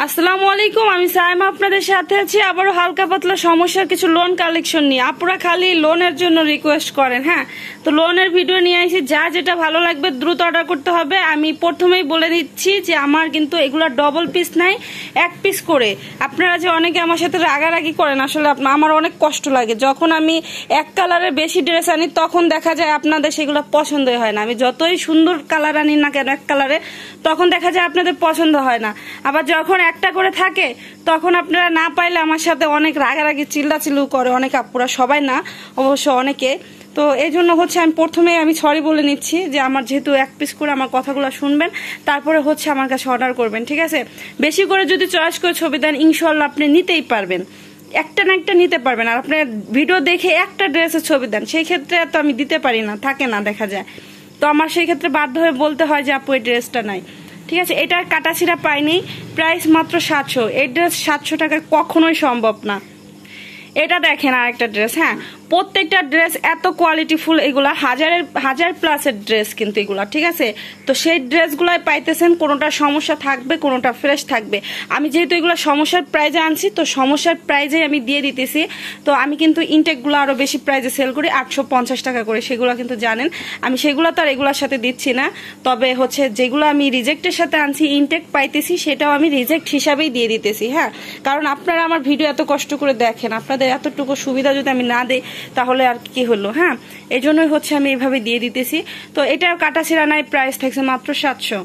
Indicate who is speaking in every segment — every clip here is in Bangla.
Speaker 1: আসসালামু আলাইকুম, আমি সাইমা আপনাদের সাথে আছি আবারও হালকা পাতলা সমস্যার কিছু লোন কালেকশন নিয়ে। আপনারা খালি লোনের জন্য রিকোয়েস্ট করেন। হ্যাঁ, তো লোনের ভিডিও নিয়ে আসি, যা যেটা ভালো লাগবে দ্রুত অর্ডার করতে হবে। আমি প্রথমেই বলে দিচ্ছি যে আমার কিন্তু এগুলা ডবল পিস নাই, এক পিস করে। আপনারা যে অনেকে আমার সাথে রাগারাগি করেন, আসলে আমার অনেক কষ্ট লাগে। যখন আমি এক কালারের বেশি ড্রেস আনি তখন দেখা যায় আপনাদের সেগুলো পছন্দই হয় না। আমি যতই সুন্দর কালার আনি না কেন এক কালারে, তখন দেখা যায় আপনাদের পছন্দ হয় না। আবার যখন একটা করে থাকে তখন আপনারা না পাইলে আমার সাথে অনেক রাগারাগি চিল্লাচিল্লু করে অনেক আপুরা, সবাই না অবশ্য অনেকে। তো এই জন্য হচ্ছে আমি প্রথমে সরি বলে নিচ্ছি যে আমার যেহেতু এক পিস করে আমার কথাগুলো শুনবেন, তারপরে হচ্ছে আমার কাছে অর্ডার করবেন, ঠিক আছে? বেশি করে যদি চয়েস করে ছবি দেন ইনশাল্লাহ আপনি নিতেই পারবেন, একটা না একটা নিতে পারবেন। আর আপনার ভিডিও দেখে একটা ড্রেসের ছবি দেন, সেই ক্ষেত্রে তো আমি দিতে পারি না, থাকে না দেখা যায়। তো আমার সেই ক্ষেত্রে বাধ্য হয়ে বলতে হয় যে আপু এই ড্রেসটা নাই, ঠিক আছে? এটার কাটাছিড়া পাইনি, প্রাইস মাত্র 700। এই ড্রেস 700 টাকায় কখনোই সম্ভব না। এটা দেখেন আরেকটা ড্রেস। হ্যাঁ, প্রত্যেকটা ড্রেস এত কোয়ালিটিফুল, এগুলা হাজার প্লাসের ড্রেস কিন্তু এগুলা, ঠিক আছে? তো সেই ড্রেসগুলাই পাইতেছেন, কোনোটা সমস্যা থাকবে, কোনোটা ফ্রেশ থাকবে। আমি যেহেতু এগুলো সমস্যার প্রাইজে আনছি, তো সমস্যার প্রাইজে আমি দিয়ে দিতেছি। তো আমি কিন্তু ইনটেকগুলো আরো বেশি প্রাইজে সেল করি, 850 টাকা করে, সেগুলো কিন্তু জানেন। আমি সেগুলো তো আর এগুলোর সাথে দিচ্ছি না, তবে হচ্ছে যেগুলো আমি রিজেক্টের সাথে আনছি, ইনটেক পাইতেছি, সেটাও আমি রিজেক্ট হিসাবেই দিয়ে দিতেছি। হ্যাঁ, কারণ আপনারা আমার ভিডিও এত কষ্ট করে দেখেন, আপনাদের এতটুকু সুবিধা যদি আমি না দিই তাহলে আর কি হলো? হ্যাঁ, এই জন্যই হচ্ছে আমি এইভাবে দিয়ে দিতেছি। তো এটার কাটাছিড়া নাই, প্রাইস থাকছে মাত্র 700।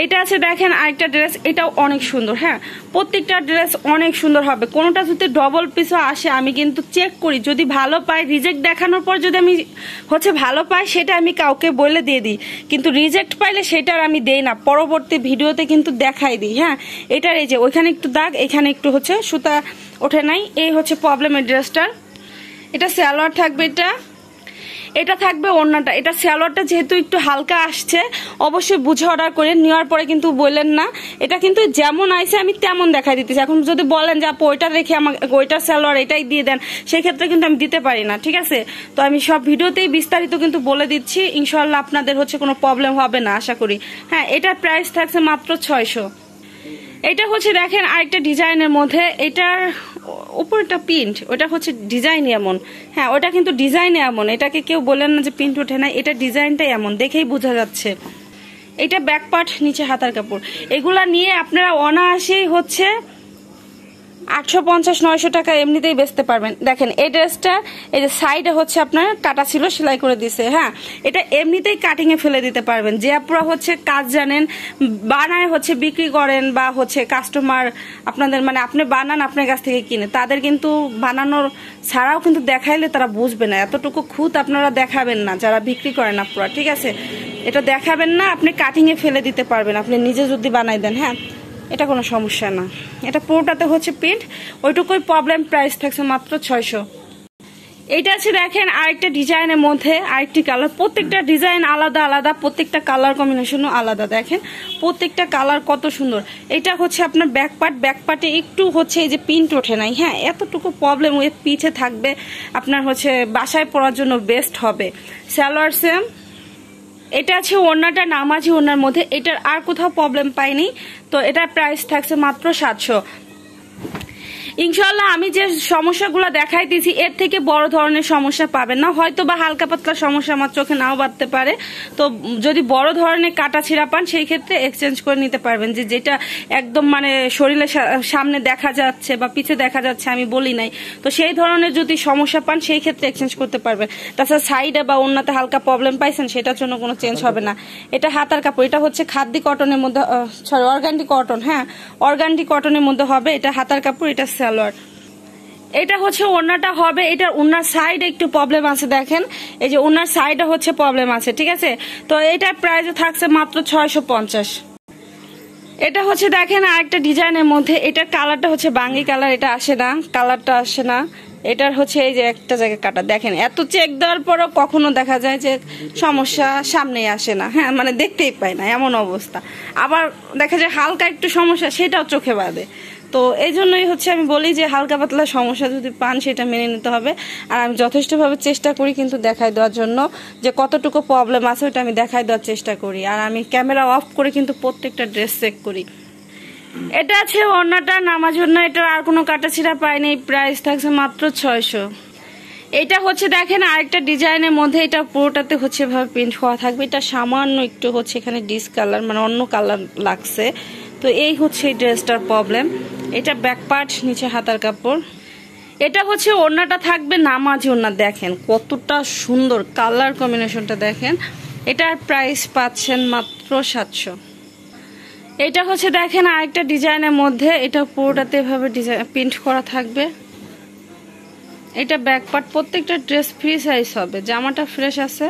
Speaker 1: এটা আছে দেখেন আরেকটা ড্রেস, এটাও অনেক সুন্দর। হ্যাঁ, প্রত্যেকটা ড্রেস অনেক সুন্দর হবে। কোনোটা যদি ডবল পিসও আসে আমি কিন্তু চেক করি, যদি ভালো পাই, রিজেক্ট দেখানোর পর যদি আমি ভালো পাই সেটা আমি কাউকে বলে দিয়ে দিই, কিন্তু রিজেক্ট পাইলে সেটার আমি দেই না, পরবর্তী ভিডিওতে কিন্তু দেখাই দিই। হ্যাঁ, এটার এই যে ওইখানে একটু দাগ, এখানে একটু সুতা ওঠে নাই, এই হচ্ছে প্রবলেমের ড্রেসটার। এটা সালোয়ার থাকবে, এটা থাকবে ওড়নাটা। এটা সালোয়ারটা যেহেতু একটু হালকা আসছে, অবশ্যই বুঝে অর্ডার করে নেওয়ার পরে কিন্তু বললেন না। এটা কিন্তু যেমন আইছে আমি তেমন দেখাই দিতেছি। এখন যদি বলেন যে আপু ওইটা রেখে আমাকে ওইটার সালোয়ার এটাই দিয়ে দেন, সেই ক্ষেত্রে কিন্তু আমি দিতে পারি না, ঠিক আছে? তো আমি সব ভিডিওতেই বিস্তারিত কিন্তু বলে দিচ্ছি, ইনশাল্লাহ আপনাদের কোনো প্রবলেম হবে না আশা করি। হ্যাঁ, এটার প্রাইস থাকছে মাত্র 600। এটা দেখেন আরেকটা ডিজাইনের মধ্যে, এটার উপরটা প্রিন্ট, ওটা ডিজাইন এমন। হ্যাঁ, ওটা কিন্তু ডিজাইন এমন, এটাকে কেউ বলেন না যে প্রিন্ট ওঠে না, এটা ডিজাইনটাই এমন, দেখেই বোঝা যাচ্ছে। এটা ব্যাক পার্ট, নিচে হাতার কাপড়। এগুলা নিয়ে আপনারা অনায়াসেই 850-900 টাকা এমনিতেই বেচতে পারবেন। দেখেন এই ড্রেসটা, এই যে সাইডে আপনার কাটা ছিল, সেলাই করে দিছে। হ্যাঁ, এটা এমনিতেই কাটিং এ ফেলে দিতে পারবেন। যে আপনারা কাজ জানেন, বানায় বিক্রি করেন, বা কাস্টমার আপনাদের আপনি বানান, আপনার কাছ থেকে কিনে, তাদের কিন্তু বানানোর ছাড়াও কিন্তু দেখাইলে তারা বুঝবে না। এতটুকু খুঁত আপনারা দেখাবেন না যারা বিক্রি করেন আপনারা, ঠিক আছে? এটা দেখাবেন না, আপনি কাটিং এ ফেলে দিতে পারবেন আপনি নিজে যদি বানাই দেন। হ্যাঁ, এটা কোনো সমস্যা না। এটা পুরোটাতে প্রিন্ট, ওইটুকুই প্রবলেম। প্রাইস থাকছে মাত্র 600। এইটা আছে দেখেন আরেকটা ডিজাইনের মধ্যে, আরেকটি কালার। প্রত্যেকটা ডিজাইন আলাদা আলাদা, প্রত্যেকটা কালার কম্বিনেশনও আলাদা। দেখেন প্রত্যেকটা কালার কত সুন্দর। এটা আপনার ব্যাক পার্টে একটু এই যে প্রিন্ট ওঠে নাই। হ্যাঁ, এতটুকু প্রবলেম ওই পিছে থাকবে, আপনার বাসায় পরার জন্য বেস্ট হবে। সালোয়ার সেম। এটা আছে ওড়নাটা নামাজি ওড়নার মধ্যে, এটার আর কোথাও প্রবলেম পাইনি। তো এটার প্রাইস থাকছে মাত্র 700। ইনশাল্লাহ আমি যে সমস্যাগুলো দেখাই দিয়েছি এর থেকে বড় ধরনের সমস্যা পাবেন না, হয়তো বা হালকা পাতলা সমস্যা আমার চোখে নাও বাড়তে পারে। তো যদি বড় ধরনের কাটা ছিঁড়া পান সেই ক্ষেত্রে এক্সচেঞ্জ করে নিতে পারবেন, যেটা একদম শরীরের সামনে দেখা যাচ্ছে বা পিছে দেখা যাচ্ছে, আমি বলি নাই। তো সেই ধরনের যদি সমস্যা পান সেই ক্ষেত্রে এক্সচেঞ্জ করতে পারবেন। তাছাড়া সাইডে বা অন্যতে হালকা প্রবলেম পাইছেন, সেটার জন্য কোনো চেঞ্জ হবে না। এটা হাতার কাপড়, এটা খাদ্দি কটনের মধ্যে, অর্গানডি কটন। হ্যাঁ, অর্গানডি কটনের মধ্যে হবে। এটা হাতার কাপড়, এটা সালোয়ার। এটা ওড়নাটা হবে, এটার ওড়নার সাইড একটু প্রবলেম আছে। দেখেন এই যে ওড়নার সাইডে প্রবলেম আছে, ঠিক আছে? তো এটার প্রাইস থাকছে মাত্র 650। এটা দেখেন আরেকটা ডিজাইনের মধ্যে, এটার কালারটা বাঙ্গি কালার, এটা আসে না, কালারটা আসে না। এটার এই যে একটা জায়গায় কাটা, দেখেন এত চেক দেওয়ার পরও কখনো দেখা যায় যে সমস্যা সামনে আসে না। হ্যাঁ, দেখতেই পাই না এমন অবস্থা। আবার দেখা যায় হালকা একটু সমস্যা, সেটাও চোখে বাঁধে। তো এই জন্যই আমি বলি যে হালকা পাতলা সমস্যা যদি পান সেটা মেনে নিতে হবে। আর আমি যথেষ্টভাবে চেষ্টা করি কিন্তু দেখাই দেওয়ার জন্য, যে কতটুকু প্রবলেম আছে ওটা আমি দেখাই দেওয়ার চেষ্টা করি। আর আমি ক্যামেরা অফ করে কিন্তু প্রত্যেকটা ড্রেস চেক করি। এটা আছে ওড়নাটা নামার জন্য, এটার আর কোনো কাটাছিড়া পাইনি, প্রাইস থাকছে মাত্র 600। এটা হচ্ছে দেখেন আরেকটা ডিজাইনের মধ্যে, এটা পুরোটাতে হচ্ছে ভাবে প্রিন্ট করা থাকবে। এটা সামান্য একটু হচ্ছে এখানে ডিসকালার মানে অন্য কালার লাগছে, তো এই হচ্ছে এই ড্রেসটার প্রবলেম। এটা ব্যাক পার্ট, নিচে হাতার কাপড়। এটা হচ্ছে ওড়নাটা থাকবে নামাজি ওড়না, দেখেন কতটা সুন্দর কালার কম্বিনেশনটা দেখেন। এটার প্রাইস পাচ্ছেন মাত্র 700। এটা হচ্ছে দেখেন আরেকটা ডিজাইনের মধ্যে, এটা পুরোটাতে এভাবে ডিজাইন প্রিন্ট করা থাকবে। এটা ব্যাক পার্ট, প্রত্যেকটা ড্রেস ফ্রি সাইজ হবে, জামাটা ফ্রেশ আছে।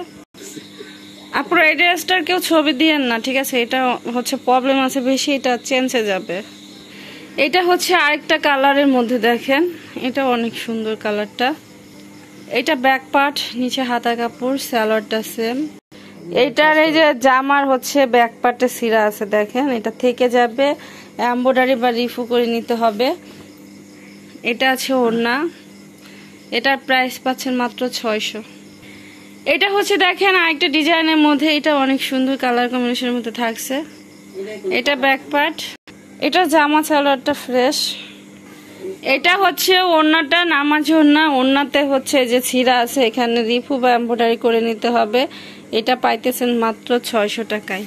Speaker 1: আপনার এই ড্রেসটার কেউ ছবি দিয়েন না, ঠিক আছে? এটা হচ্ছে প্রবলেম আছে বেশি, এটা চেঞ্জে যাবে। এটা হচ্ছে আরেকটা কালারের মধ্যে দেখেন, এটা অনেক সুন্দর কালারটা। এটা ব্যাক পার্ট, নিচে হাতা কাপড়, সালোয়ারটা সেম। এইটার এই যে জামার হচ্ছে ব্যাক পার্টে সিরা আছে দেখেন, এটা থেকে যাবে, এমব্রয়ডারি বা রিফু করে নিতে হবে। এটা আছে ওড়না, এটার প্রাইস পাচ্ছেন মাত্র 600। এটা হচ্ছে দেখেন আরেকটা ডিজাইনের মধ্যে, এটা অনেক সুন্দর কালার কম্বিনেশনের মধ্যে থাকছে। এটা ব্যাক পার্ট, এটা জামা সালোয়ারটা ফ্রেশ। এটা হচ্ছে ওড়নাটা নামাজি ওড়না, ওড়নাতে হচ্ছে যে ছিঁড়া আছে এখানে রিফু বা এমব্রয়ডারি করে নিতে হবে। এটা পাইতেছেন মাত্র 600 টাকায়।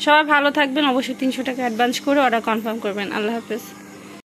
Speaker 1: সবাই ভালো থাকবেন, অবশ্যই 300 টাকা অ্যাডভান্স করে অর্ডার কনফার্ম করবেন। আল্লাহ হাফেজ।